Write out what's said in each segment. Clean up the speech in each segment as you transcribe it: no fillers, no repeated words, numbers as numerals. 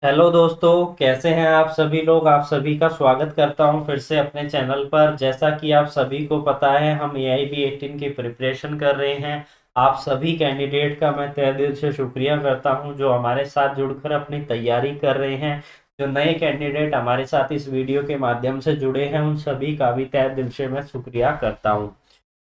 Hello दोस्तों, कैसे हैं आप सभी लोग। आप सभी का स्वागत करता हूं फिर से अपने चैनल पर। जैसा कि आप सभी को पता है, हम AIB 18 की प्रिपरेशन कर रहे हैं। आप सभी कैंडिडेट का मैं तहे दिल से शुक्रिया करता हूं जो हमारे साथ जुड़कर अपनी तैयारी कर रहे हैं। जो नए कैंडिडेट हमारे साथ इस वीडियो के माध्यम से जुड़े हैं, उन सभी का भी तहे दिल से मैं शुक्रिया करता हूं।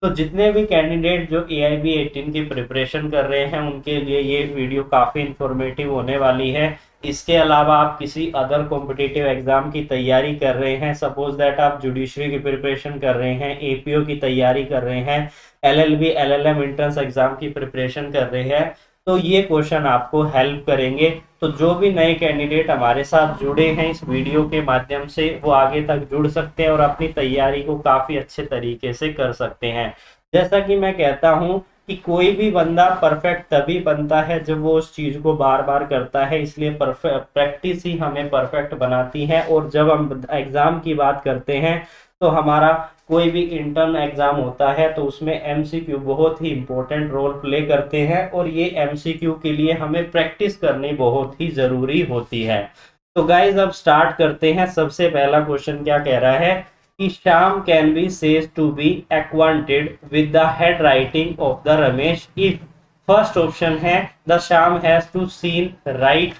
तो जितने भी कैंडिडेट जो AIB 18 की प्रिपरेशन कर रहे हैं, उनके लिए ये वीडियो काफ़ी इंफॉर्मेटिव होने वाली है। इसके अलावा आप किसी अदर कॉम्पिटिटिव एग्जाम की तैयारी कर रहे हैं, सपोज दैट आप जुडिशरी की प्रिपरेशन कर रहे हैं, APO की तैयारी कर रहे हैं, LLB LLM एंट्रेंस एग्जाम की प्रिपरेशन कर रहे हैं, तो ये क्वेश्चन आपको हेल्प करेंगे। तो जो भी नए कैंडिडेट हमारे साथ जुड़े हैं इस वीडियो के माध्यम से, वो आगे तक जुड़ सकते हैं और अपनी तैयारी को काफी अच्छे तरीके से कर सकते हैं। जैसा कि मैं कहता हूं कि कोई भी बंदा परफेक्ट तभी बनता है जब वो उस चीज को बार बार करता है, इसलिए परफेक्ट प्रैक्टिस ही हमें परफेक्ट बनाती है। और जब हम एग्जाम की बात करते हैं, तो हमारा कोई भी इंटर्न एग्जाम होता है तो उसमें MCQ बहुत ही इंपॉर्टेंट रोल प्ले करते हैं, और ये MCQ के लिए हमें प्रैक्टिस करनी बहुत ही जरूरी होती है। तो गाइज अब स्टार्ट करते हैं। सबसे पहला क्वेश्चन क्या कह रहा है कि Shyam can be said to be acquainted with the head writing of the Ramesh if. First option है the Shyam has to seen write.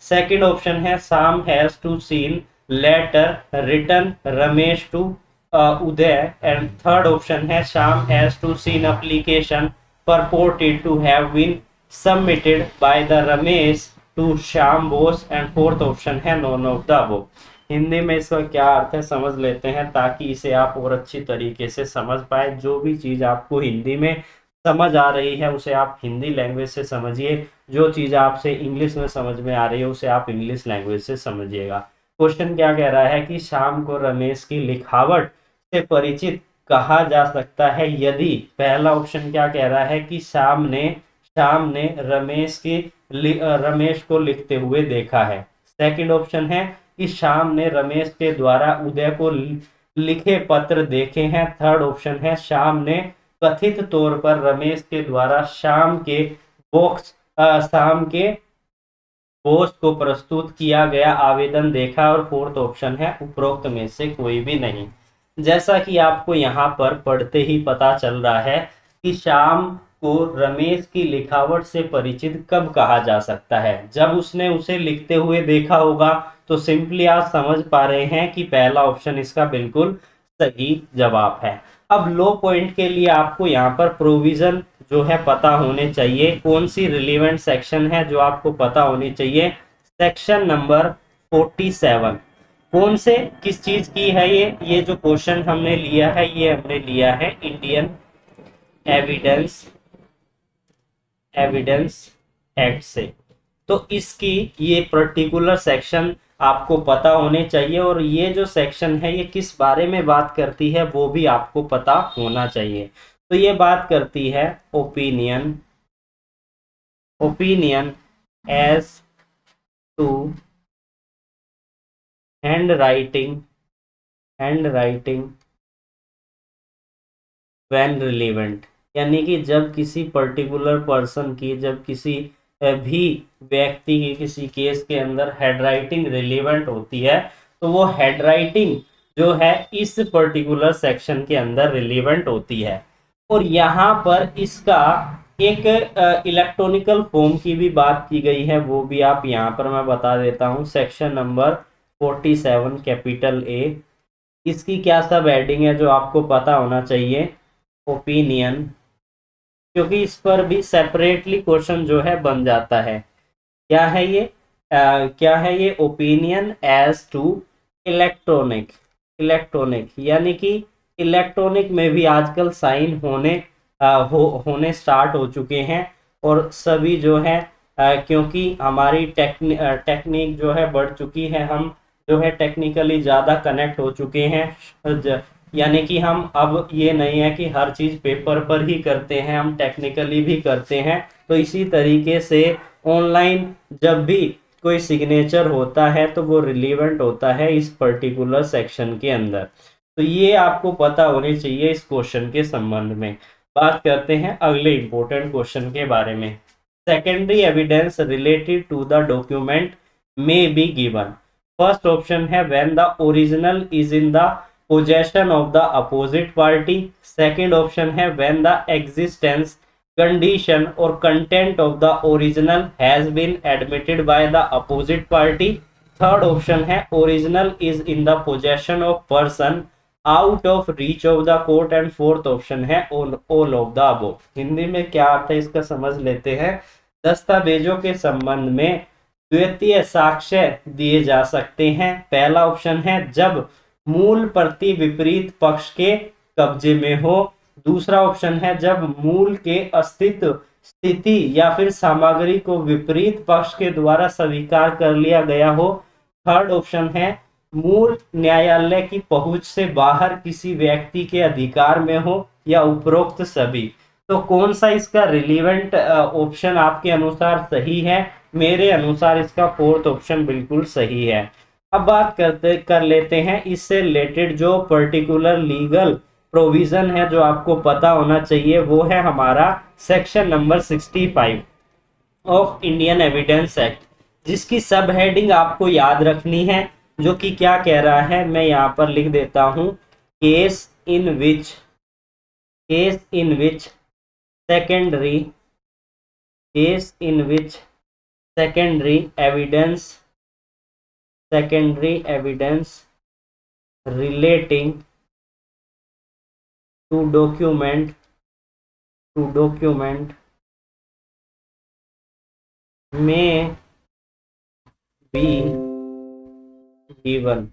Second option है Shyam has to seen letter written Ramesh to Uday. And third option है Shyam has to seen application purported to have been submitted by the Ramesh to Shyam Bose. And fourth option है none of the above. Hindi में इसका क्या अर्थ है समझ लेते हैं, ताकि इसे आप और अच्छी तरीके से समझ पाए। जो भी चीज आपको हिंदी में समझ आ रही है उसे आप हिंदी लैंग्वेज से समझिए, जो चीज आपसे इंग्लिश में समझ में आ रही है उसे आप इंग्लिश लैंग्वेज से समझिएगा। क्वेश्चन क्या कह रहा है कि शाम को रमेश की लिखावट से परिचित कहा जा सकता है यदि। पहला ऑप्शन क्या कह रहा है कि शाम ने रमेश को लिखते हुए देखा है। सेकंड ऑप्शन है कि शाम ने रमेश के द्वारा उदय को लिखे पत्र देखे हैं। थर्ड ऑप्शन है शाम ने कथित तौर पर रमेश के द्वारा शाम के बॉस को प्रस्तुत किया गया आवेदन देखा। और फोर्थ ऑप्शन है उपरोक्त में से कोई भी नहीं। जैसा कि आपको यहाँ पर पढ़ते ही पता चल रहा है कि शाम को रमेश की लिखावट से परिचित कब कहा जा सकता है, जब उसने उसे लिखते हुए देखा होगा। तो सिंपली आप समझ पा रहे हैं कि पहला ऑप्शन इसका बिल्कुल सही जवाब है। अब लो पॉइंट के लिए आपको यहाँ पर प्रोविजन जो है पता होने चाहिए। कौन सी रिलेवेंट सेक्शन है जो आपको पता होनी चाहिए? Section number 47। कौन से किस चीज की है ये जो क्वेश्चन हमने लिया है, ये हमने लिया है इंडियन एविडेंस एविडेंस एक्ट से। तो इसकी ये पर्टिकुलर सेक्शन आपको पता होने चाहिए, और ये जो सेक्शन है ये किस बारे में बात करती है वो भी आपको पता होना चाहिए। तो ये बात करती है opinion opinion as to handwriting when relevant. यानी कि जब किसी पर्टिकुलर पर्सन की, जब किसी भी व्यक्ति की किसी केस के अंदर हैंडराइटिंग रिलेवेंट होती है, तो वो हैंडराइटिंग जो है इस पर्टिकुलर सेक्शन के अंदर रिलेवेंट होती है। और यहाँ पर इसका एक इलेक्ट्रॉनिकल फॉर्म की भी बात की गई है, वो भी आप यहाँ पर मैं बता देता हूँ। सेक्शन नंबर 47 कैपिटल ए, इसकी क्या सब हेडिंग है जो आपको पता होना चाहिए? ओपिनियन, क्योंकि इस पर भी सेपरेटली क्वेश्चन जो है बन जाता है। क्या है ये? ओपिनियन एज टू इलेक्ट्रॉनिक यानी कि इलेक्ट्रॉनिक में भी आजकल साइन होने स्टार्ट हो चुके हैं। और सभी जो है क्योंकि हमारी टेक्निक जो है बढ़ चुकी है, हम जो है टेक्निकली ज़्यादा कनेक्ट हो चुके हैं। यानी कि हम अब ये नहीं है कि हर चीज़ पेपर पर ही करते हैं, हम टेक्निकली भी करते हैं। तो इसी तरीके से ऑनलाइन जब भी कोई सिग्नेचर होता है तो वो रिलीवेंट होता है इस पर्टिकुलर सेक्शन के अंदर। तो ये आपको पता होनी चाहिए इस क्वेश्चन के संबंध में। बात करते हैं अगले इंपॉर्टेंट क्वेश्चन के बारे में। Secondary evidence related to the document may be given. First option है when the original is in the possession of the opposite party. Second option है when the existence, condition or content of the original has been admitted by the opposite party. Third option है original is in the possession of person out of reach of the court. And fourth option है all of the above. Hindi में क्या आता है इसका समझ लेते हैं. दस्तावेजों के संबंध में द्वितीय साक्ष्य दिए जा सकते हैं. पहला ऑप्शन है जब मूल प्रति विपरीत पक्ष के कब्जे में हो. दूसरा ऑप्शन है जब मूल के अस्तित्व, स्थिति या फिर सामग्री को विपरीत पक्ष के द्वारा स्वीकार कर लिया गया हो. थर्ड ऑप्शन है मूल न्यायालय की पहुंच से बाहर किसी व्यक्ति के अधिकार में हो, या उपरोक्त सभी. तो कौन सा इसका रिलीवेंट ऑप्शन आपके अनुसार सही है? मेरे अनुसार इसका फोर्थ ऑप्शन बिल्कुल सही है. अब बात कर लेते हैं इससे रिलेटेड जो पर्टिकुलर लीगल प्रोविजन है जो आपको पता होना चाहिए. वो है हमारा section number 65 of Indian evidence act, जिसकी सब हेडिंग आपको याद रखनी है, जो कि क्या कह रहा है मैं यहाँ पर लिख देता हूं. Case in which secondary evidence relating to document may be given.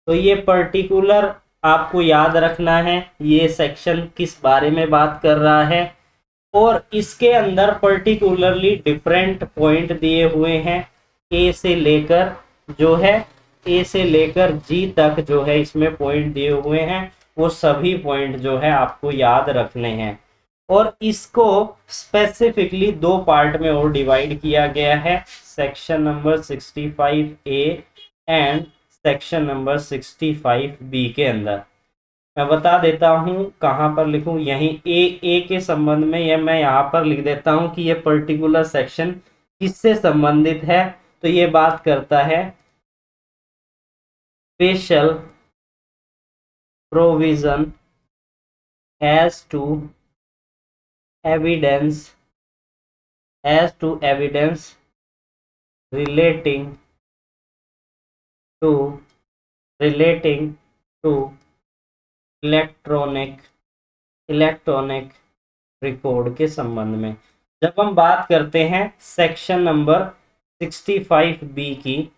तो ये पर्टिकुलर आपको याद रखना है ये सेक्शन किस बारे में बात कर रहा है, और इसके अंदर पर्टिकुलरली डिफरेंट पॉइंट दिए हुए हैं. ए से लेकर जी तक जो है इसमें पॉइंट दिए हुए हैं. वो सभी पॉइंट जो है आपको याद रखने हैं. और इसको स्पेसिफिकली दो पार्ट में और डिवाइड किया गया है. Section number 65A and section number 65B के अंदर. मैं बता देता हूं कहां पर लिखूं. यहीं ए के संबंध में यह मैं यहां पर लिख देता हूं कि यह पर्टिकुलर सेक्शन किससे संबंधित है. तो ये बात करता है special provision as to evidence relating to electronic record के संबंध में. जब हम बात करते हैं सेक्शन नंबर 65B की,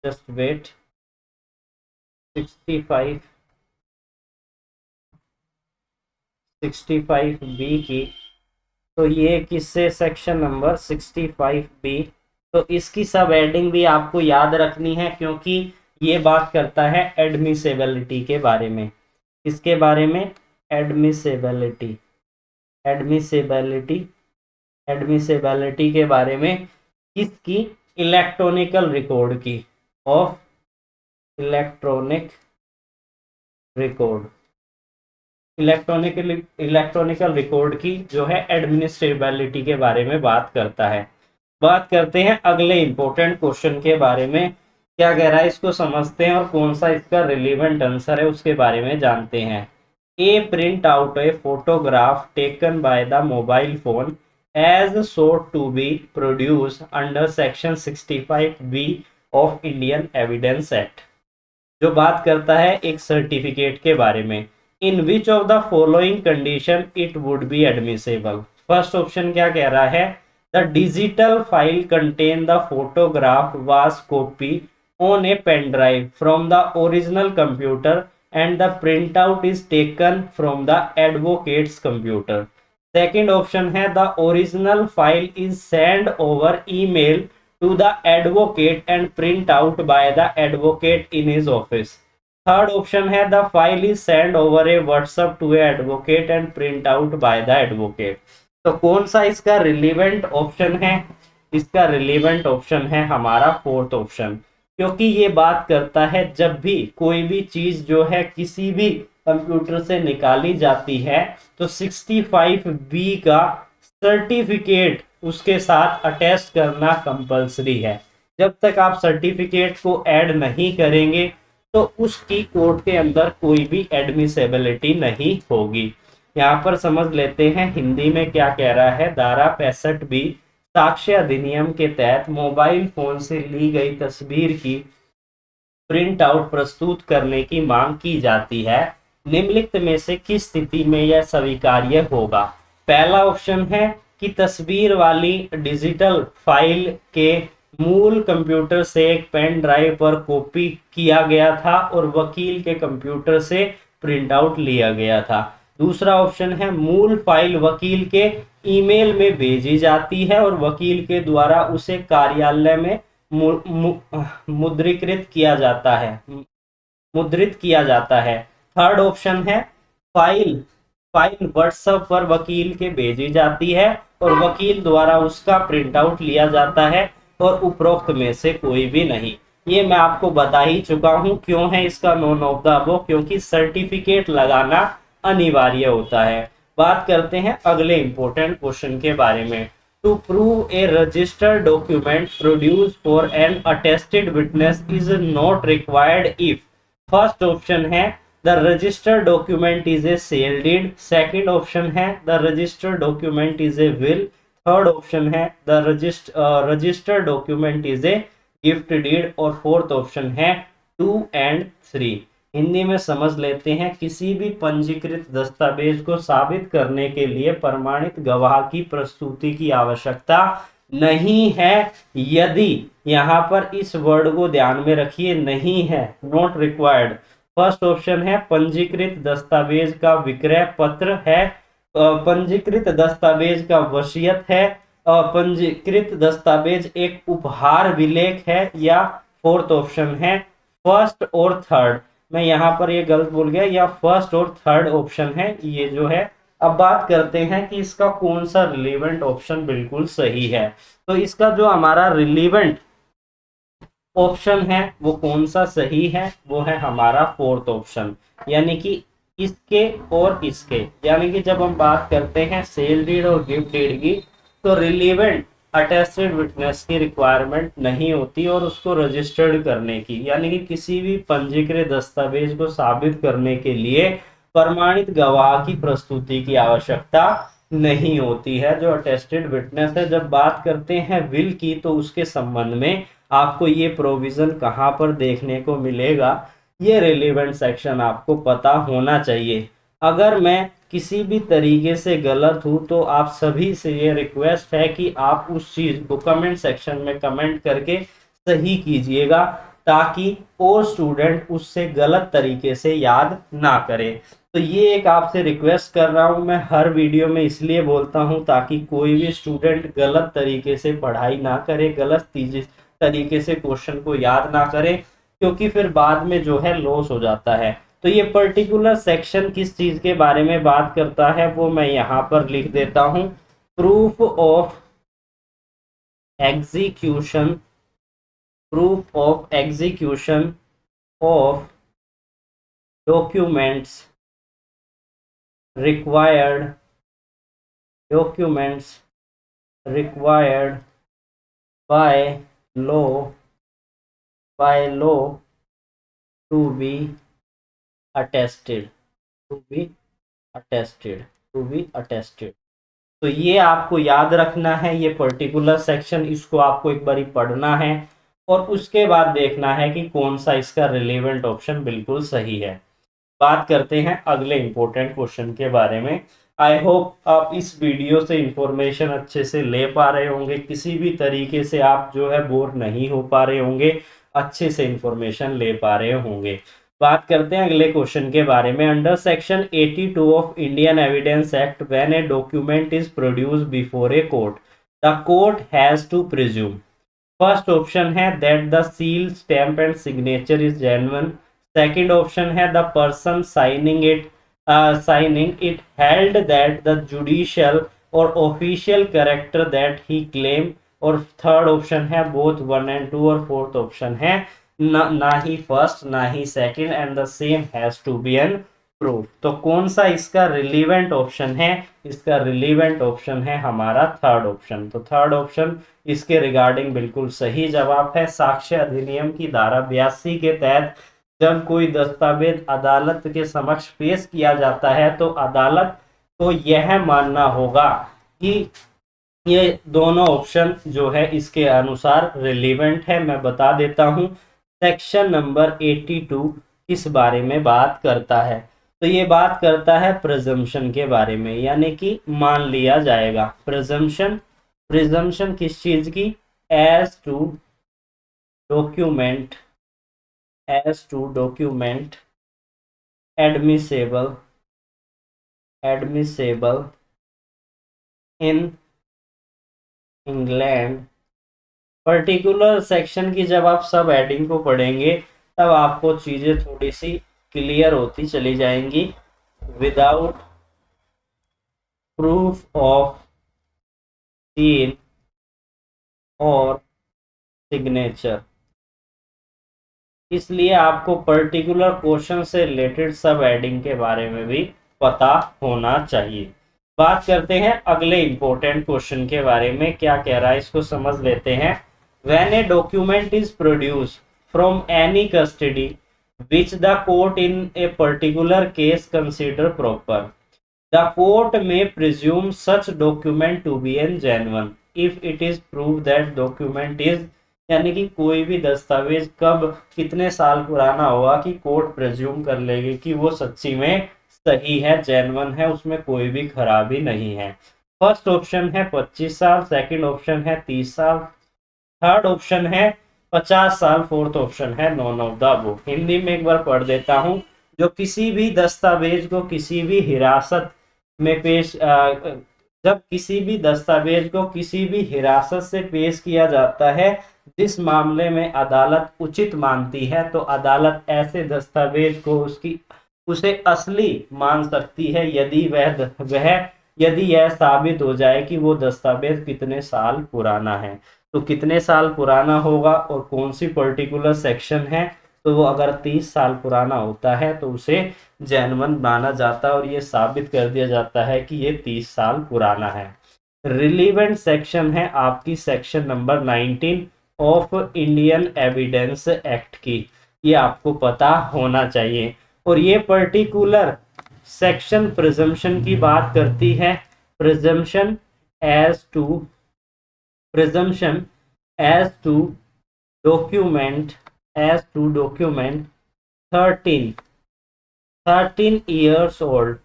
जस्ट वेट, 65B की, तो ये किससे सेक्शन नंबर 65B. तो इसकी सब हेडिंग भी आपको याद रखनी है, क्योंकि ये बात करता है एडमिसेबिलिटी के बारे में. इसके बारे में एडमिसेबिलिटी के बारे में किसकी? इलेक्ट्रॉनिकल रिकॉर्ड की, ऑफ इलेक्ट्रॉनिकल रिकॉर्ड की जो है एडमिनिस्ट्रेबिलिटी के बारे में बात करता है. बात करते हैं अगले इंपॉर्टेंट क्वेश्चन के बारे में. क्या कह रहा है इसको समझते हैं, और कौन सा इसका रिलेवेंट आंसर है उसके बारे में जानते हैं. A print out a photograph taken by the mobile phone as sought to be produced under section 65B of Indian evidence act, जो बात करता है एक सर्टिफिकेट के बारे में. In which of the following condition it would be admissible. First option क्या कह रहा है? The digital file contain the photograph was copy on a pen drive from the original computer and the print out is taken from the advocate's computer. Second option है the original file is send over email to the advocate and print out by the advocate in his office. Third option है the file is send over a WhatsApp to a advocate and print out by the advocate. तो कौन सा इसका relevant option है? इसका relevant option है हमारा fourth option, क्योंकि ये बात करता है जब भी कोई भी चीज जो है किसी भी कंप्यूटर से निकाली जाती है तो 65B का सर्टिफिकेट उसके साथ अटैच करना कंपलसरी है। जब तक आप सर्टिफिकेट को ऐड नहीं करेंगे तो उसकी कोर्ट के अंदर कोई भी एडमिसेबिलिटी नहीं होगी। यहाँ पर समझ लेते हैं हिंदी में क्या कह रहा है। धारा 65 साक्ष्य अधिनियम के तहत मोबाइल फोन से ली गई तस्वीर की प्रिंट आउट प्रस्तुत करने की मांग की जाती है। निम्नलिखित में से किस स्थिति में यह स्वीकार्य होगा? पहला ऑप्शन है कि तस्वीर वाली डिजिटल फाइल के मूल कंप्यूटर से एक पेन ड्राइव पर कॉपी किया गया था और वकील के कंप्यूटर से प्रिंट आउट लिया गया था। दूसरा ऑप्शन है मूल फाइल वकील के ईमेल में भेजी जाती है और वकील के द्वारा उसे कार्यालय में मुद्रीकृत किया जाता है, मुद्रित किया जाता है। थर्ड ऑप्शन है फाइल फाइल व्हाट्सएप पर वकील के भेजी जाती है और वकील द्वारा उसका प्रिंट आउट लिया जाता है और उपरोक्त में से कोई भी नहीं। ये मैं आपको बता ही चुका हूं क्यों है इसका नॉन ऑफ द अबव, क्योंकि सर्टिफिकेट लगाना अनिवार्य होता है। बात करते हैं अगले इंपॉर्टेंट क्वेश्चन के बारे में। To prove a registered document produce for an attested witness is not required if. First option है the registered document is a sale deed. Second option है the registered document is a will. Third option है the registered document is a gift deed. और fourth option है 2 and 3। Hindi में समझ लेते हैं। किसी भी पंजीकृत दस्तावेज को साबित करने के लिए प्रमाणित गवाह की प्रस्तुति की आवश्यकता नहीं है यदि, यहाँ पर इस वर्ड को ध्यान में रखिए, नहीं है, नॉट रिक्वायर्ड। फर्स्ट ऑप्शन है पंजीकृत दस्तावेज का विक्रय पत्र है, पंजीकृत दस्तावेज का वसीयत है, पंजीकृत दस्तावेज एक उपहार विलेख है, या फोर्थ ऑप्शन है फर्स्ट और थर्ड। मैं यहाँ पर ये गलत बोल गया, या फर्स्ट और थर्ड ऑप्शन है ये जो है। अब बात करते हैं कि इसका कौन सा रिलेवेंट ऑप्शन बिल्कुल सही है। तो इसका जो हमारा रिलेवेंट ऑप्शन है वो कौन सा सही है, वो है हमारा फोर्थ ऑप्शन, यानी कि इसके और इसके। यानी कि जब हम बात करते हैं सेल डीड और गिफ्ट डीड की, तो रिलेवेंट अटेस्टेड विटनेस की रिक्वायरमेंट नहीं होती और उसको रजिस्टर्ड करने की, यानी कि किसी भी पंजीकृत दस्तावेज को साबित करने के लिए प्रमाणित गवाह की प्रस्तुति की आवश्यकता नहीं होती है, जो अटेस्टेड विटनेस है। जब बात करते हैं विल की, तो उसके संबंध में आपको ये प्रोविजन कहाँ पर देखने को मिलेगा, ये रिलेवेंट सेक्शन आपको पता होना चाहिए। अगर मैं किसी भी तरीके से गलत हूं तो आप सभी से ये रिक्वेस्ट है कि आप उस चीज को कमेंट सेक्शन में कमेंट करके सही कीजिएगा, ताकि और स्टूडेंट उससे गलत तरीके से याद ना करें। तो ये एक आपसे रिक्वेस्ट कर रहा हूं मैं हर वीडियो में, इसलिए बोलता हूं ताकि कोई भी स्टूडेंट गलत तरीके से पढ़ाई ना करे, गलत तरीके से क्वेश्चन को याद ना करे, क्योंकि फिर बाद में जो है लॉस हो जाता है। तो ये पर्टिकुलर सेक्शन किस चीज के बारे में बात करता है वो मैं यहाँ पर लिख देता हूं। Proof of execution, proof of execution of documents required, documents required by law to be attested, to be attested, to be attested. तो ये आपको याद रखना है, ये पर्टिकुलर सेक्शन, इसको आपको एक बारी पढ़ना है और उसके बाद देखना है कि कौन सा इसका रिलेवेंट ऑप्शन बिल्कुल सही है। बात करते हैं अगले इंपॉर्टेंट क्वेश्चन के बारे में। आई होप आप इस वीडियो से इंफॉर्मेशन अच्छे से ले पा रहे होंगे, किसी भी तरीके से आप जो है बोर नहीं हो पा रहे होंगे, अच्छे से इंफॉर्मेशन ले पा रहे होंगे। बात करते हैं अगले क्वेश्चन के बारे में। Under section 82 of Indian evidence act, when a document is produced before a court, the court has to presume. First option है that the seal, stamp and signature is genuine. Second option है the person signing it held that the judicial और official character that he claim. और third option है both 1 and 2। और fourth option है ना ही first ना ही second, and the same has to be an proof. तो कौन सा इसका रिलीवेंट ऑप्शन है? इसका रिलीवेंट ऑप्शन है हमारा थर्ड ऑप्शन। तो थर्ड ऑप्शन इसके रिगार्डिंग बिल्कुल सही जवाब है। साक्ष्य अधिनियम की धारा 82 के तहत जब कोई दस्तावेज अदालत के समक्ष पेश किया जाता है तो अदालत को यह मानना होगा कि ये दोनों ऑप्शन जो है इसके अनुसार रिलीवेंट है। मैं बता देता हूं सेक्शन नंबर 82 किस बारे में बात करता है। तो ये बात करता है प्रिजम्पशन के बारे में, यानी कि मान लिया जाएगा। प्रिजम्पशन, प्रिजम्पशन किस चीज की? As to document, as to document admissible, admissible in England. Particular section की जब आप सब हेडिंग को पढ़ेंगे तब आपको चीजें थोड़ी सी क्लियर होती चली जाएंगी। विदाउट प्रूफ ऑफ सील और सिग्नेचर। इसलिए आपको पर्टिकुलर क्वेश्चन से रिलेटेड सब हेडिंग के बारे में भी पता होना चाहिए। बात करते हैं अगले इंपॉर्टेंट क्वेश्चन के बारे में, क्या कह रहा है इसको समझ लेते हैं। When a document is produced from any custody which the court in a particular case consider proper, the court may presume such document to be genuine if it is proved that document is, यानी कि कोई भी दस्तावेज कब कितने साल पुराना होगा कि कोर्ट प्रेज्यूम कर लेगी कि वो सच्ची में सही है, जेन्युइन है, उसमें कोई भी खराबी नहीं है। फर्स्ट ऑप्शन है 25 साल, सेकंड ऑप्शन है 30 साल, थर्ड ऑप्शन है 50 साल, फोर्थ ऑप्शन है none of the above. Hindi में एक बार पढ़ देता हूं। जो किसी भी दस्तावेज को किसी भी हिरासत में पेश जब किसी भी दस्तावेज को किसी भी हिरासत से पेश किया जाता है जिस मामले में अदालत उचित मानती है, तो अदालत ऐसे दस्तावेज को उसे असली मान सकती है यदि यह साबित हो जाए कि वो दस्तावेज कितने साल पुराना है। तो कितने साल पुराना होगा और कौन सी पर्टिकुलर सेक्शन है? तो वो अगर 30 साल पुराना होता है तो उसे जेन्युइन माना जाता है और ये साबित कर दिया जाता है कि ये 30 साल पुराना है। रिलीवेंट सेक्शन है आपकी section number 19 of Indian evidence act की, ये आपको पता होना चाहिए। और ये पर्टिकुलर सेक्शन प्रिजम्पशन की बात करती है। Presumption as to presumption as to document 13 years old,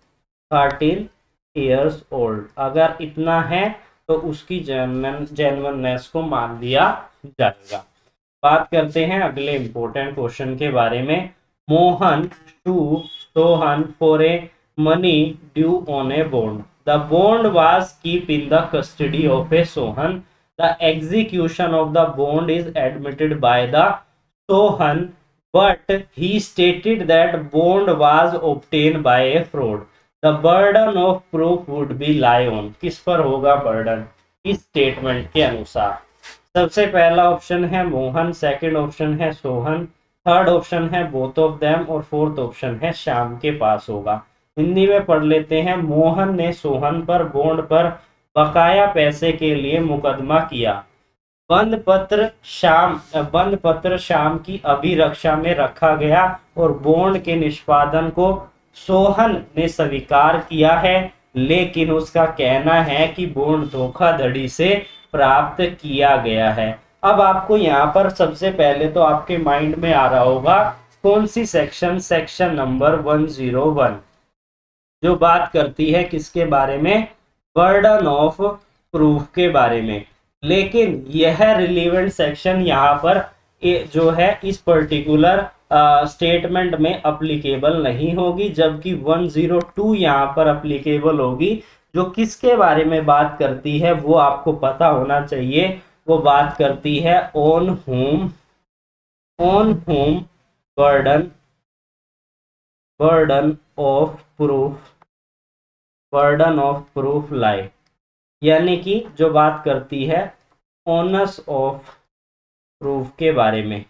13 years old अगर इतना है तो उसकी जेन्युइननेस को मान लिया जाएगा। बात करते हैं अगले इंपॉर्टेंट क्वेश्चन के बारे में। Mohan to Sohan for a money due on a bond. The bond was keep in the custody of a Sohan. The execution of the bond is admitted by the Sohan, but he stated that bond was obtained by a fraud. The burden of proof would be lie on. किस पर होगा burden इस statement के अनुसार? सबसे पहला option है Mohan, second option है सोहन, थर्ड ऑप्शन है बोथ ऑफ देम और फोर्थ ऑप्शन है श्याम के पास होगा। हिंदी में पढ़ लेते हैं। मोहन ने सोहन पर बॉन्ड पर बकाया पैसे के लिए मुकदमा किया। बंद पत्र शाम की अभिरक्षा में रखा गया और बॉन्ड के निष्पादन को सोहन ने स्वीकार किया है, लेकिन उसका कहना है कि बॉन्ड धोखाधड़ी से प्राप्त किया गया है। अब आपको यहाँ पर सबसे पहले तो आपके माइंड में आ रहा होगा कौन सी सेक्शन? सेक्शन नंबर 101 जो बात करती है किसके बारे में? बर्डन ऑफ प्रूफ के बारे में। लेकिन यह रिलीवेंट सेक्शन यहाँ पर जो है इस पर्टिकुलर स्टेटमेंट में अप्लीकेबल नहीं होगी, जबकि 102 यहाँ पर अप्लीकेबल होगी। जो किसके बारे में बात करती है वो आपको पता होना चाहिए। वो बात करती है on whom burden of proof lie, यानी कि जो बात करती है ऑनस ऑफ प्रूफ के बारे में।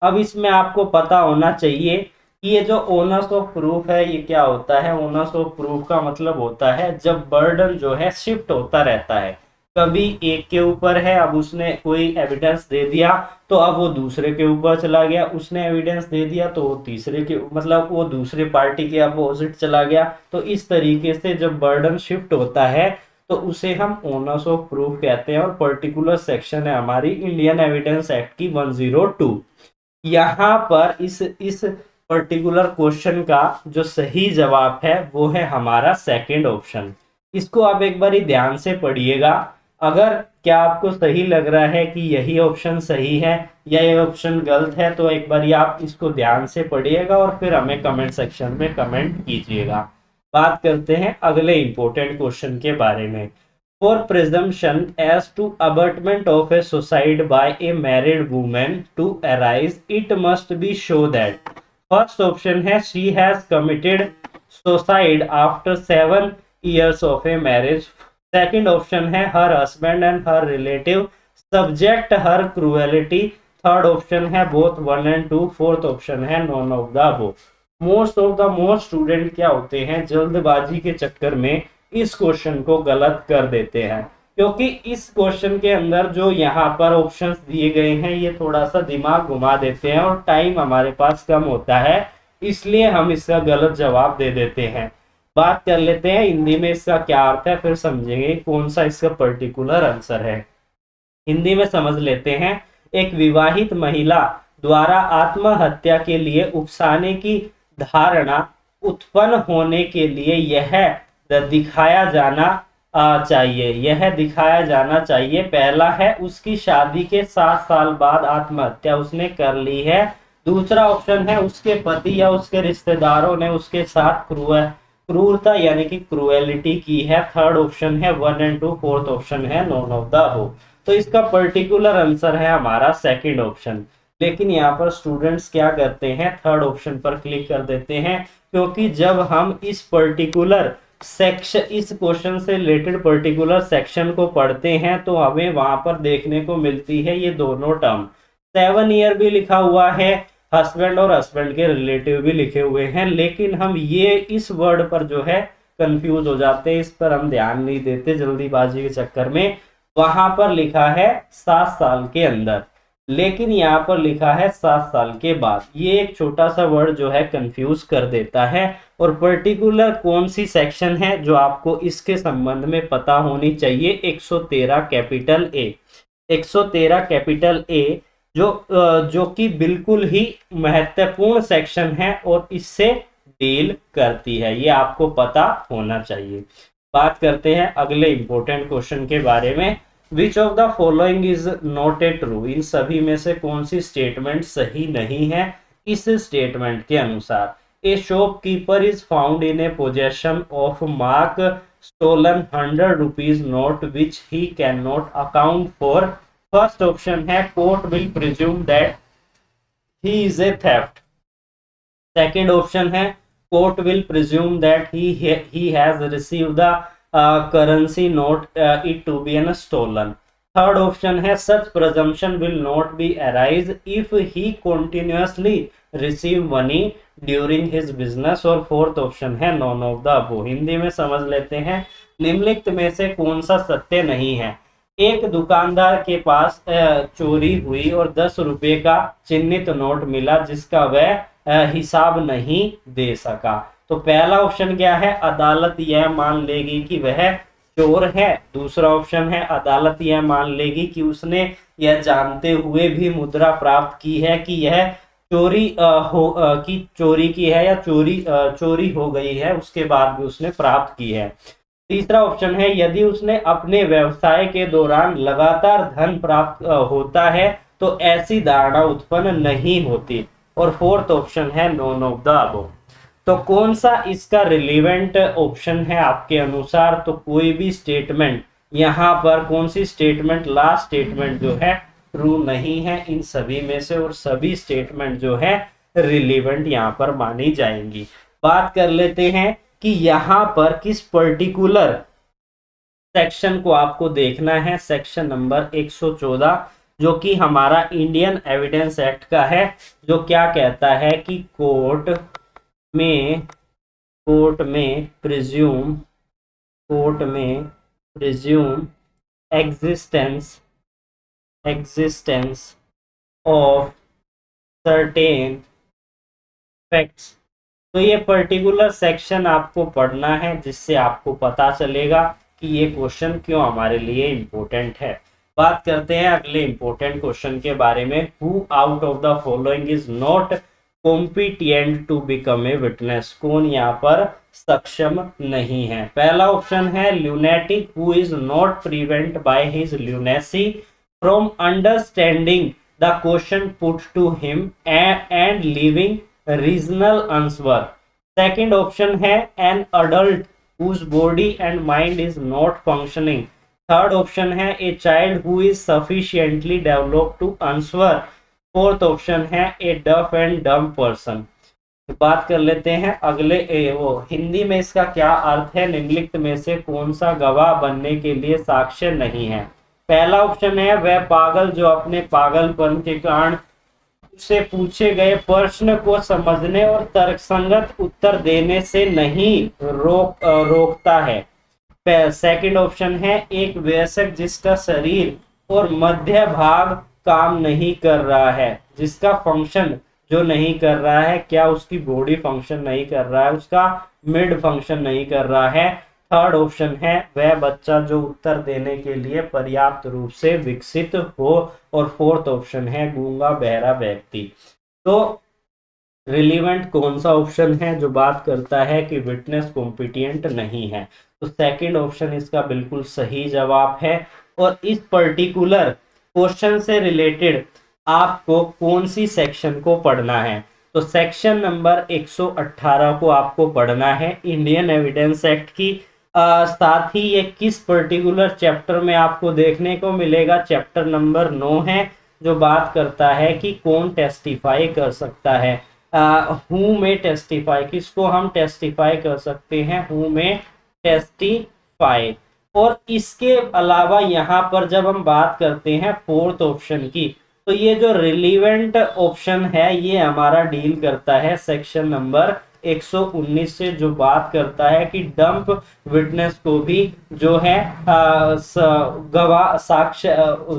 अब इसमें आपको पता होना चाहिए ये जो ओनर्स ऑफ प्रूफ है, ये क्या होता है? ओनर्स ऑफ प्रूफ का मतलब होता है जब बर्डन जो है शिफ्ट होता रहता है। कभी एक के ऊपर है, अब उसने कोई एविडेंस दे दिया तो अब वो दूसरे के ऊपर चला गया, उसने एविडेंस दे दिया तो वो तीसरे के मतलब वो दूसरे पार्टी के अपोजिट चला गया। तो इस तरीके से जब बर्डन शिफ्ट होता है तो उसे हम ओनर्स ऑफ प्रूफ कहते हैं। और पर्टिकुलर सेक्शन है हमारी इंडियन एविडेंस एक्ट की 102। यहाँ पर इस पर्टिकुलर क्वेश्चन का जो सही जवाब है वो है हमारा सेकंड ऑप्शन। इसको आप एक बार ध्यान से पढ़िएगा। अगर क्या आपको सही लग रहा है कि यही ऑप्शन सही है या ये ऑप्शन गलत है, तो एक बार आप इसको ध्यान से पढ़िएगा और फिर हमें कमेंट सेक्शन में कमेंट कीजिएगा। बात करते हैं अगले इंपॉर्टेंट क्वेश्चन के बारे में। For presumption as to abatement of a suicide by a married woman to arise, it must be show that first option है she has committed suicide after 7 years of a marriage. Second option है her husband and her relative subject her cruelty. Third option है both 1 and 2. Fourth option है none of the above. Most student क्या होते हैं, जल्दबाजी के चक्कर में इस क्वेश्चन को गलत कर देते हैं, क्योंकि इस क्वेश्चन के अंदर जो यहाँ पर ऑप्शंस दिए गए हैं ये थोड़ा सा दिमाग घुमा देते हैं और टाइम हमारे पास कम होता है, इसलिए हम इसका गलत जवाब दे देते हैं। बात कर लेते हैं हिंदी में इसका क्या अर्थ है, फिर समझेंगे कौन सा इसका पर्टिकुलर आंसर है। हिंदी में समझ लेते हैं। एक विवाहित महिला द्वारा आत्महत्या के लिए उकसाने की धारणा उत्पन्न होने के लिए यह दिखाया जाना चाहिए। पहला है उसकी शादी के 7 साल बाद आत्महत्या उसने कर ली है। दूसरा ऑप्शन है उसके पति या उसके रिश्तेदारों ने उसके साथ क्रूरता यानी कि क्रूएलिटी की है। थर्ड ऑप्शन है 1 and 2। फोर्थ ऑप्शन है नॉन ऑफ द अबव। तो इसका पर्टिकुलर आंसर है हमारा सेकंड ऑप्शन। लेकिन यहाँ पर स्टूडेंट्स क्या करते हैं, थर्ड ऑप्शन पर क्लिक कर देते हैं, क्योंकि जब हम इस पर्टिकुलर सेक्शन इस क्वेश्चन से रिलेटेड पर्टिकुलर सेक्शन को पढ़ते हैं तो हमें वहां पर देखने को मिलती है ये दोनों टर्म। 7 ईयर भी लिखा हुआ है, हस्बैंड और हस्बैंड के रिलेटिव भी लिखे हुए हैं, लेकिन हम ये इस वर्ड पर जो है कंफ्यूज हो जाते हैं, इस पर हम ध्यान नहीं देते जल्दीबाजी के चक्कर में। वहां पर लिखा है 7 साल के अंदर, लेकिन यहाँ पर लिखा है 7 साल के बाद। ये एक छोटा सा वर्ड जो है कंफ्यूज कर देता है। और पर्टिकुलर कौन सी सेक्शन है जो आपको इसके संबंध में पता होनी चाहिए, 113 कैपिटल ए। 113 कैपिटल ए जो कि बिल्कुल ही महत्वपूर्ण सेक्शन है और इससे डील करती है, ये आपको पता होना चाहिए। बात करते हैं अगले इंपॉर्टेंट क्वेश्चन के बारे में। Which of the following is not a true, इन सभी में से कौन सी स्टेटमेंट सही नहीं है। इस स्टेटमेंट के अनुसार a shopkeeper is found in a possession of mark stolen 100 rupees note which he can not account for. First option है court will presume that he is a theft. Second option है court will presume that he has received the currency note it to be an stolen. Third option है such presumption will not be arise if he continuously receive money during his business. और fourth option है none of the above। Hindi में समझ लेते हैं, निम्नलिखित में से कौन सा सत्य नहीं है। एक दुकानदार के पास चोरी हुई और 10 रुपए का चिन्हित नोट मिला जिसका वह हिसाब नहीं दे सका। तो पहला ऑप्शन क्या है, अदालत यह मान लेगी कि वह चोर है। दूसरा ऑप्शन है अदालत यह मान लेगी कि उसने यह जानते हुए भी मुद्रा प्राप्त की है कि यह चोरी की है या चोरी हो गई है, उसके बाद भी उसने प्राप्त की है। तीसरा ऑप्शन है यदि उसने अपने व्यवसाय के दौरान लगातार धन प्राप्त होता है तो ऐसी धारणा उत्पन्न नहीं होती। और फोर्थ ऑप्शन है नॉन ऑफ द अबव। तो कौन सा इसका रिलेवेंट ऑप्शन है आपके अनुसार, तो कोई भी स्टेटमेंट यहाँ पर कौन सी स्टेटमेंट, लास्ट स्टेटमेंट जो है ट्रू नहीं है इन सभी में से, और सभी स्टेटमेंट जो है रिलेवेंट यहाँ पर मानी जाएंगी। बात कर लेते हैं कि यहाँ पर किस पर्टिकुलर सेक्शन को आपको देखना है। सेक्शन नंबर 114 जो कि हमारा इंडियन एविडेंस एक्ट का है, जो क्या कहता है कि कोर्ट में कोर्ट में presume existence of certain facts. तो ये पर्टिकुलर सेक्शन आपको पढ़ना है, जिससे आपको पता चलेगा कि ये क्वेश्चन क्यों हमारे लिए इम्पोर्टेंट है। बात करते हैं अगले इम्पोर्टेंट क्वेश्चन के बारे में। Who out of the following is not competent to become a witness. कौन यहाँ पर सक्षम नहीं है? पहला ऑप्शन है lunatic who is not prevent by his lunacy from understanding the question put to him and giving rational answer. Second option है an adult whose body and mind is not functioning। Third option है a child who is sufficiently developed to answer। Fourth option है ए डफ and dumb person. बात कर लेते हैं अगले हिंदी में इसका क्या अर्थ है। निम्नलिखित में से कौन सा गवाह बनने के लिए साक्ष्य नहीं है? पहला ऑप्शन है वह पागल जो अपने पागलपन के कारण से पूछे गए प्रश्न को समझने और तर्कसंगत उत्तर देने से नहीं रोकता है। सेकंड ऑप्शन है एक वयस्क जिसका शरीर और मध्य भाग काम नहीं कर रहा है, जिसका फंक्शन जो नहीं कर रहा है, क्या उसकी बॉडी फंक्शन नहीं कर रहा है, उसका मिड फंक्शन नहीं कर रहा है। थर्ड ऑप्शन है वह बच्चा जो उत्तर देने के लिए पर्याप्त रूप से विकसित हो। और फोर्थ ऑप्शन है गूंगा बहरा व्यक्ति। तो रिलीवेंट कौन सा ऑप्शन है जो बात करता है कि विटनेस कॉम्पिटिएंट नहीं है? तो सेकंड ऑप्शन इसका बिल्कुल सही जवाब है। और इस पर्टिकुलर क्वेश्चन से रिलेटेड आपको कौन सी सेक्शन को पढ़ना है? तो सेक्शन नंबर 118 को आपको पढ़ना है इंडियन एविडेंस एक्ट की। साथ ही ये किस पर्टिकुलर चैप्टर में आपको देखने को मिलेगा? चैप्टर नंबर 9 है, जो बात करता है कि कौन टेस्टिफाई कर सकता है। हु में टेस्टिफाई, किसको हम टेस्टिफाई कर सकते हैं? हु में टेस्टिफाई। और इसके अलावा यहाँ पर जब हम बात करते हैं फोर्थ ऑप्शन की, तो ये जो रिलीवेंट ऑप्शन है ये हमारा डील करता है सेक्शन नंबर 119 से, जो बात करता है कि डंप विटनेस को भी जो है गवाह साक्ष्य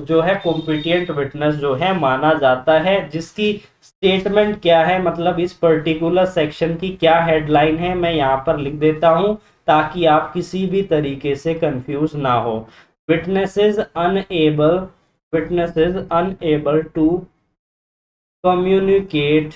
जो है कॉम्पिटिएंट विटनेस जो है माना जाता है। जिसकी स्टेटमेंट क्या है, मतलब इस पर्टिकुलर सेक्शन की क्या हेडलाइन है, मैं यहाँ पर लिख देता हूँ ताकि आप किसी भी तरीके से कंफ्यूज ना हो। Witnesses unable to communicate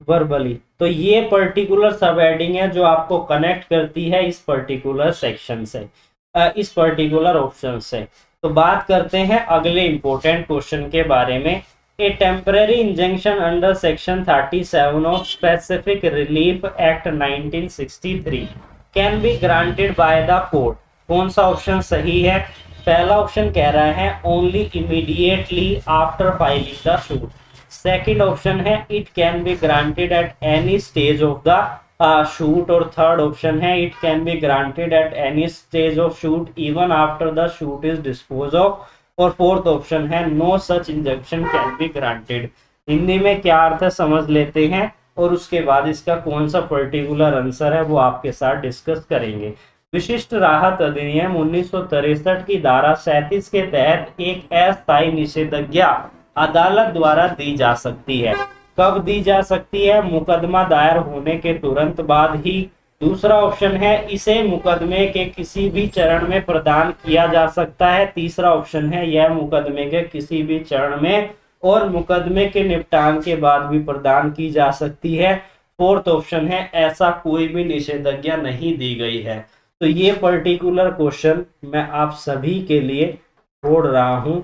verbally तो ये पर्टिकुलर सब हेडिंग है जो आपको कनेक्ट करती है इस पर्टिकुलर सेक्शन से, इस पर्टिकुलर ऑप्शन से। तो बात करते हैं अगले इंपॉर्टेंट क्वेश्चन के बारे में। ए temporary injunction under section 37 of specific relief act 1963 can be granted by the court. कौन सा ऑप्शन सही है? पहला ऑप्शन कह रहा है only immediately after filing the suit. Second option है it can be granted at any stage of the suit. और थर्ड ऑप्शन है it can be granted at any stage of suit even after the suit is dispose of. और fourth option है no such injunction can be granted. Hindi में क्या अर्थ है समझ लेते हैं, और उसके बाद इसका कौन सा पर्टिकुलर आंसर है वो आपके साथ डिस्कस करेंगे। विशिष्ट राहत अधिनियम 1963 की धारा 37 के तहत एक अस्थायी निषेधाज्ञा अदालत द्वारा दी जा सकती है। कब दी जा सकती है? मुकदमा दायर होने के तुरंत बाद ही। दूसरा ऑप्शन है इसे मुकदमे के किसी भी चरण में प्रदान किया जा सकता है। तीसरा ऑप्शन है यह मुकदमे के किसी भी चरण में और मुकदमे के निपटान के बाद भी प्रदान की जा सकती है। फोर्थ ऑप्शन है ऐसा कोई भी निषेधाज्ञा नहीं दी गई है। तो ये पर्टिकुलर क्वेश्चन मैं आप सभी के लिए छोड़ रहा हूं।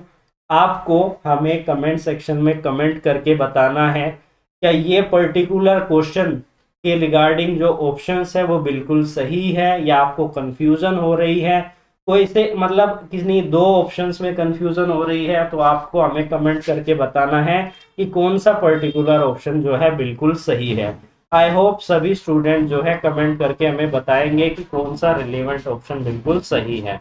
आपको हमें कमेंट सेक्शन में कमेंट करके बताना है क्या ये पर्टिकुलर क्वेश्चन के रिगार्डिंग जो ऑप्शंस है वो बिल्कुल सही है या आपको कंफ्यूजन हो रही है। कोई से मतलब किसी दो ऑप्शंस में कंफ्यूजन हो रही है तो आपको हमें कमेंट करके बताना है कि कौन सा पर्टिकुलर ऑप्शन जो है बिल्कुल सही है। आई होप सभी स्टूडेंट जो है कमेंट करके हमें बताएंगे कि कौन सा रिलेवेंट ऑप्शन बिल्कुल सही है।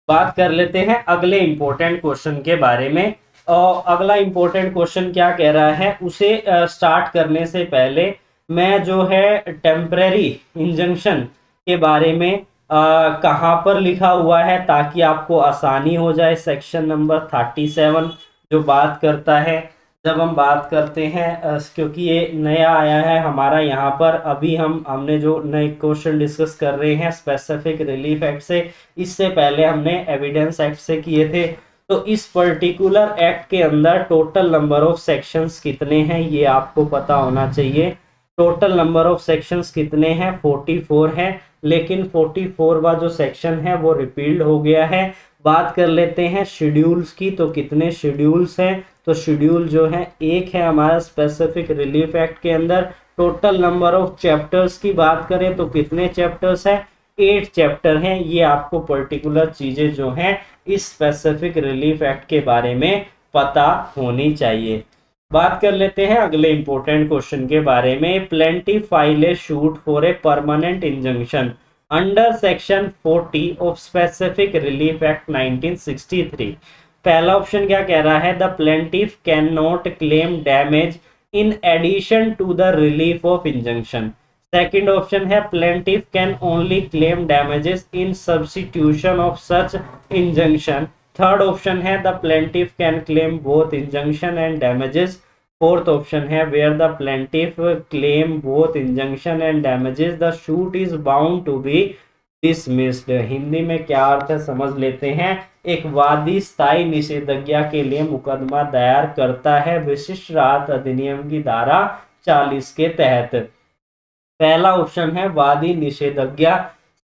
बात कर लेते हैं अगले इंपॉर्टेंट क्वेश्चन के बारे में। और अगला इंपॉर्टेंट क्वेश्चन क्या कह रहा है, उसे स्टार्ट करने से पहले मैं जो है टेम्परेरी इंजंक्शन के बारे में कहाँ पर लिखा हुआ है ताकि आपको आसानी हो जाए। सेक्शन नंबर 37 जो बात करता है, जब हम बात करते हैं क्योंकि ये नया आया है हमारा यहाँ पर, अभी हमने जो नए क्वेश्चन डिस्कस कर रहे हैं स्पेसिफिक रिलीफ एक्ट से, इससे पहले हमने एविडेंस एक्ट से किए थे। तो इस पर्टिकुलर एक्ट के अंदर टोटल नंबर ऑफ सेक्शंस कितने हैं ये आपको पता होना चाहिए। टोटल नंबर ऑफ सेक्शंस कितने हैं, 44 है, लेकिन 44वां जो सेक्शन है वो रिपील्ड हो गया है। बात कर लेते हैं शेड्यूल्स की, तो कितने शेड्यूल्स हैं, तो शेड्यूल जो है एक है हमारा स्पेसिफिक रिलीफ एक्ट के अंदर। टोटल नंबर ऑफ चैप्टर्स की बात करें तो कितने चैप्टर्स हैं, 8 चैप्टर हैं। ये आपको पर्टिकुलर चीजें जो हैं इस स्पेसिफिक रिलीफ एक्ट के बारे में पता होनी चाहिए। बात कर लेते हैं अगले इंपॉर्टेंट क्वेश्चन के बारे में। Plaintiff file a suit for a permanent injunction under section 40 of specific relief act 1963। पहला ऑप्शन क्या कह रहा है, the plaintiff can not claim damage in addition to the relief of injunction. Second option है plaintiff can only claim damages in substitution of such injunction. Third option है the plaintiff can claim both injunction and damages. Fourth option है where the plaintiff claim both injunction and damages the suit is bound to be dismissed. Hindi में क्या अर्थ है समझ लेते हैं। एक वादी स्थायी निषेधाज्ञा के लिए मुकदमा दायर करता है विशिष्ट राहत अधिनियम की धारा 40 के तहत। पहला ऑप्शन है वादी निषेधाज्ञा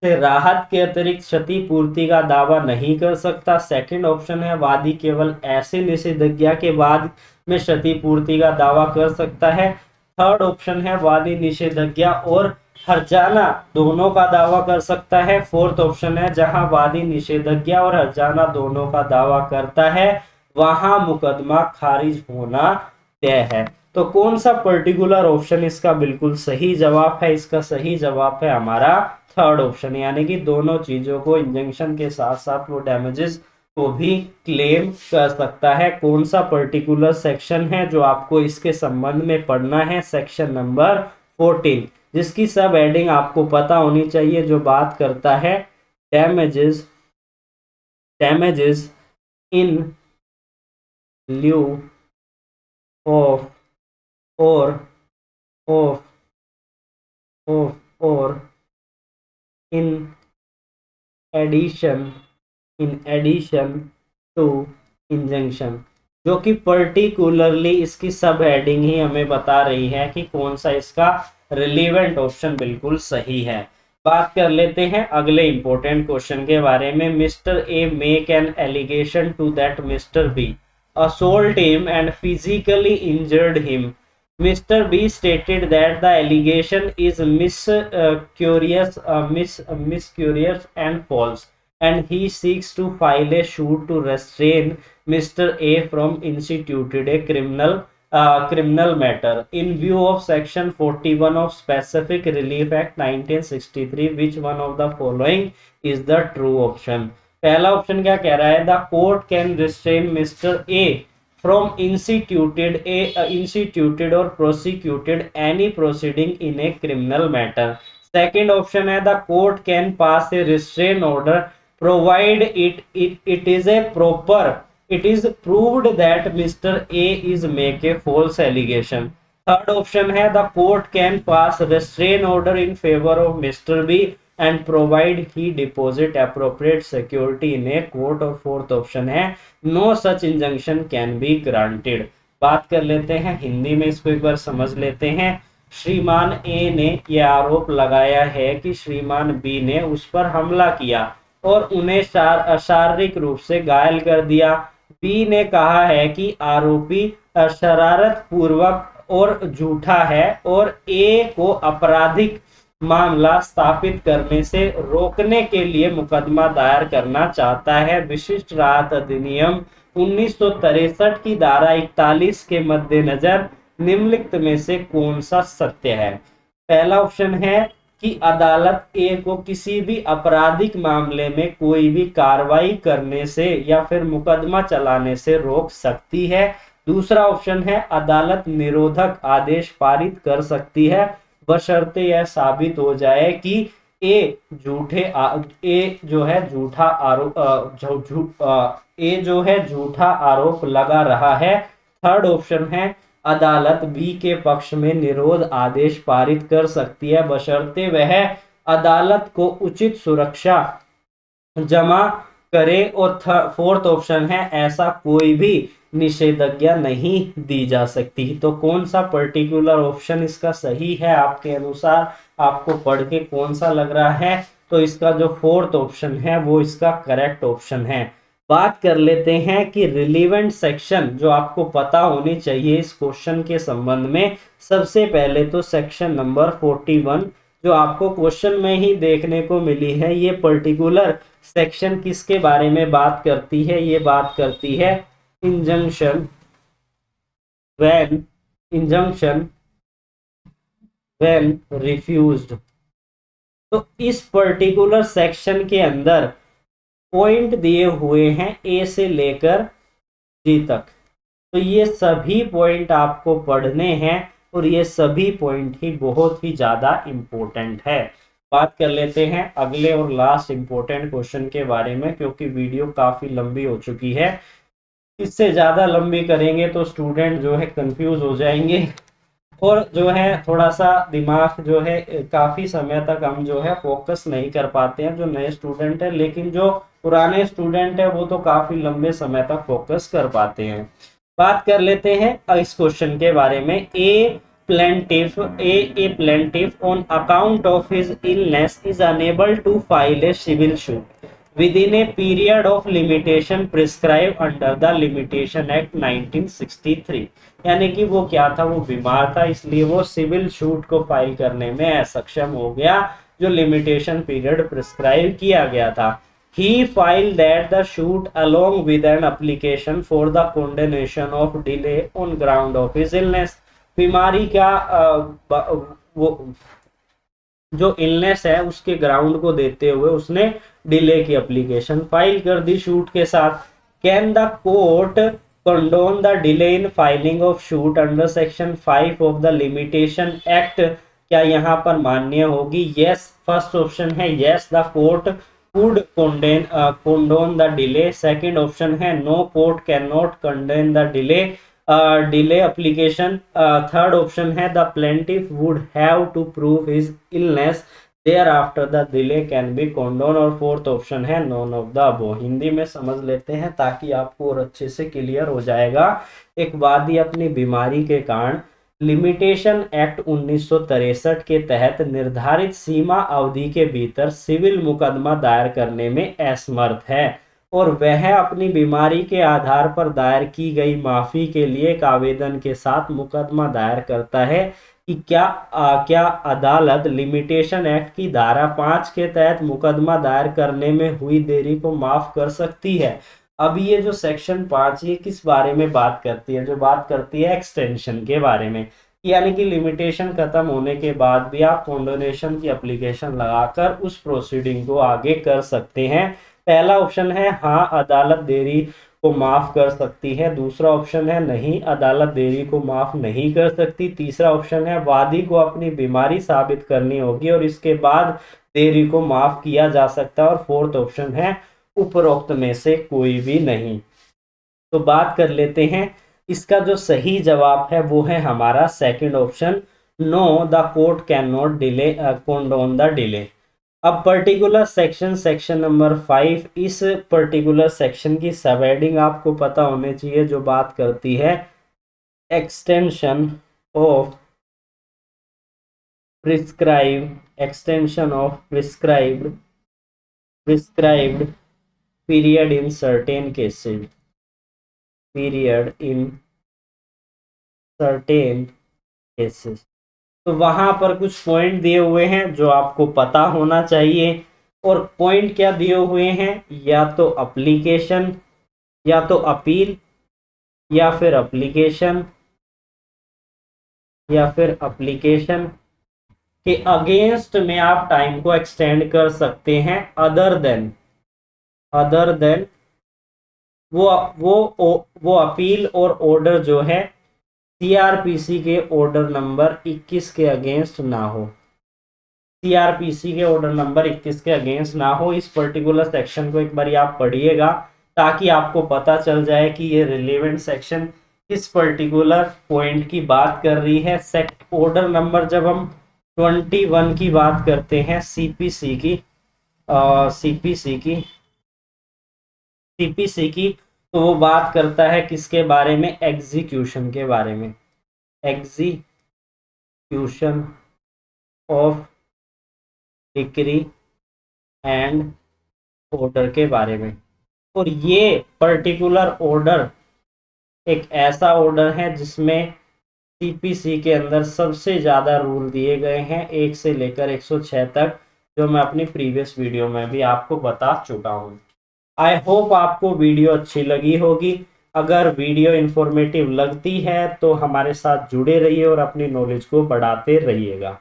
से राहत के अतिरिक्त क्षतिपूर्ति का दावा नहीं कर सकता। सेकंड ऑप्शन है वादी केवल ऐसे निषेधाज्ञा के बाद में क्षतिपूर्ति का दावा कर सकता है। थर्ड ऑप्शन है वादी निषेधाज्ञा और हर्जाना दोनों का दावा कर सकता है। फोर्थ ऑप्शन है जहां वादी निषेधाज्ञा और हर्जाना दोनों का दावा करता है वहां मुकदमा खारिज होना तय है। तो कौन सा पर्टिकुलर ऑप्शन इसका बिल्कुल सही जवाब है, इसका सही जवाब है हमारा थर्ड ऑप्शन, यानी कि दोनों चीजों को इंजंक्शन के साथ साथ वो डैमेजेस को भी क्लेम कर सकता है। कौन सा पर्टिकुलर सेक्शन है जो आपको इसके संबंध में पढ़ना है, सेक्शन नंबर 14, जिसकी सब हेडिंग आपको पता होनी चाहिए, जो बात करता है डैमेजेस इन लिeu ऑफ और इन एडिशन टू इंजंक्शन, जो कि पर्टिकुलरली इसकी सब हेडिंग ही हमें बता रही है कि कौन सा इसका रिलेवेंट ऑप्शन बिल्कुल सही है। बात कर लेते हैं अगले इंपॉर्टेंट क्वेश्चन के बारे में। Mister A make an allegation to that mister B assault him and physically injured him. Mr. B stated that the allegation is miscurious and false, and he seeks to file a suit to restrain Mr. A from instituted a criminal matter in view of Section 41 of Specific Relief Act 1963. Which one of the following is the true option? पहला option क्या कह रहा है, the court can restrain mister A from instituted और prosecuted any proceeding in a criminal matter. Second option है the court can pass a restrain order provide it is proved that mister A is make a false allegation. Third option है the court can pass restrain order in favour of mister B and provide he deposit appropriate security in a court। और fourth option है no such injunction can be granted। बात कर लेते हैं हिंदी में, इसको एक बार समझ लेते हैं। श्रीमान ए ने यह आरोप लगाया है कि श्रीमान बी ने उस पर हमला किया और उन्हें शारीरिक रूप से घायल कर दिया। बी ने कहा है कि आरोपी शरारत पूर्वक और झूठा है और ए को आपराधिक मामला स्थापित करने से रोकने के लिए मुकदमा दायर करना चाहता है विशिष्ट राहत अधिनियम 1963 की धारा 41 के मद्देनजर निम्नलिखित में से कौन सा सत्य है। पहला ऑप्शन है कि अदालत ए को किसी भी आपराधिक मामले में कोई भी कार्रवाई करने से या फिर मुकदमा चलाने से रोक सकती है। दूसरा ऑप्शन है अदालत निरोधक आदेश पारित कर सकती है बशर्ते यह साबित हो जाए कि ए जो है झूठा आरोप ए जो है झूठा आरोप लगा रहा है। थर्ड ऑप्शन है अदालत बी के पक्ष में निरोध आदेश पारित कर सकती है बशर्ते वह अदालत को उचित सुरक्षा जमा करे। और फोर्थ ऑप्शन है ऐसा कोई भी निषेधाज्ञा नहीं दी जा सकती। तो कौन सा पर्टिकुलर ऑप्शन इसका सही है आपके अनुसार, आपको पढ़ के कौन सा लग रहा है? तो इसका जो फोर्थ ऑप्शन है वो इसका करेक्ट ऑप्शन है। बात कर लेते हैं कि रिलेवेंट सेक्शन जो आपको पता होनी चाहिए इस क्वेश्चन के संबंध में। सबसे पहले तो सेक्शन नंबर 41 जो आपको क्वेश्चन में ही देखने को मिली है, ये पर्टिकुलर सेक्शन किसके बारे में बात करती है? ये बात करती है इंजंक्शन व्हेन रिफ्यूज्ड। तो इस पर्टिकुलर सेक्शन के अंदर पॉइंट दिए हुए हैं ए से लेकर जी तक। तो ये सभी पॉइंट आपको पढ़ने हैं और ये सभी पॉइंट ही बहुत ही ज्यादा इंपॉर्टेंट है। बात कर लेते हैं अगले और लास्ट इंपॉर्टेंट क्वेश्चन के बारे में, क्योंकि वीडियो काफी लंबी हो चुकी है। इससे ज्यादा लंबी करेंगे तो स्टूडेंट जो है कंफ्यूज हो जाएंगे और जो है थोड़ा सा दिमाग जो है काफी समय तक हम जो है फोकस नहीं कर पाते हैं जो नए स्टूडेंट है, लेकिन जो पुराने स्टूडेंट है वो तो काफी लंबे समय तक फोकस कर पाते हैं। बात कर लेते हैं इस क्वेश्चन के बारे में। ए plaintiff on account of his illness is unable to file a civil suit within a period of limitation prescribed under the Limitation Act 1963। यानी कि वो क्या था, वो बीमार था इसलिए वो सिविल सूट को फाइल करने में असक्षम हो गया जो लिमिटेशन पीरियड प्रिस्क्राइब किया गया था। He filed that the suit along with an application for the condonation of delay on ground of his illness। बीमारी का वो जो इलनेस है उसके ग्राउंड को देते हुए उसने डिले की एप्लीकेशन फाइल कर दी शूट के साथ। Can the court condone the delay in filing of suit under section 5 of the limitation act? क्या यहाँ पर मान्य होगी? यस, फर्स्ट ऑप्शन है yes, the court could condone the delay। Second option है no, court can not condone the delay application। Third option है the plaintiff would have to prove his illness thereafter the delay can be condoned। और fourth option है none of the above। Hindi में समझ लेते हैं ताकि आपको और अच्छे से क्लियर हो जाएगा। एक वादी अपनी बीमारी के कारण लिमिटेशन एक्ट 1963 के तहत निर्धारित सीमा अवधि के भीतर सिविल मुकदमा दायर करने में असमर्थ है और वह अपनी बीमारी के आधार पर दायर की गई माफी के लिए एक आवेदन के साथ मुकदमा दायर करता है कि क्या अदालत लिमिटेशन एक्ट की धारा 5 के तहत मुकदमा दायर करने में हुई देरी को माफ कर सकती है। अब ये जो सेक्शन 5 ये किस बारे में बात करती है? जो बात करती है एक्सटेंशन के बारे में, यानी कि लिमिटेशन खत्म होने के बाद भी आप कॉन्डोनेशन की एप्लीकेशन लगाकर उस प्रोसीडिंग को आगे कर सकते हैं। पहला ऑप्शन है हाँ, अदालत देरी को माफ कर सकती है। दूसरा ऑप्शन है नहीं, अदालत देरी को माफ नहीं कर सकती। तीसरा ऑप्शन है वादी को अपनी बीमारी साबित करनी होगी और इसके बाद देरी को माफ किया जा सकता है। और फोर्थ ऑप्शन है उपरोक्त में से कोई भी नहीं। तो बात कर लेते हैं इसका जो सही जवाब है वो है हमारा second option, no, the court can not delay condone the delay. अब पर्टिकुलर सेक्शन नंबर 5, इस पर्टिकुलर सेक्शन की सब हेडिंग आपको पता होने चाहिए जो बात करती है extension of prescribed period in certain cases. तो वहां पर कुछ पॉइंट दिए हुए हैं जो आपको पता होना चाहिए। और पॉइंट क्या दिए हुए हैं? या तो एप्लीकेशन, या तो अपील, या फिर एप्लीकेशन, या फिर एप्लीकेशन, कि अगेंस्ट में आप टाइम को एक्सटेंड कर सकते हैं, अदर देन वो अपील और ऑर्डर जो है सीआरपीसी के ऑर्डर नंबर 21 के अगेंस्ट ना हो, सीआरपीसी के ऑर्डर नंबर 21 के अगेंस्ट ना हो। इस पर्टिकुलर सेक्शन को एक बार आप पढ़िएगा ताकि आपको पता चल जाए कि ये रिलेवेंट सेक्शन किस पर्टिकुलर पॉइंट की बात कर रही है। सेक्ट ऑर्डर नंबर जब हम 21 की बात करते हैं सीपीसी की, सीपीसी की तो वो बात करता है किसके बारे में, एग्जीक्यूशन के बारे में, execution of decree and order के बारे में। और ये पर्टिकुलर ऑर्डर एक ऐसा ऑर्डर है जिसमें सीपीसी के अंदर सबसे ज़्यादा रूल दिए गए हैं 1 से लेकर 106 तक, जो मैं अपनी प्रीवियस वीडियो में भी आपको बता चुका हूँ। आई होप आपको वीडियो अच्छी लगी होगी। अगर वीडियो इंफॉर्मेटिव लगती है तो हमारे साथ जुड़े रहिए और अपनी नॉलेज को बढ़ाते रहिएगा।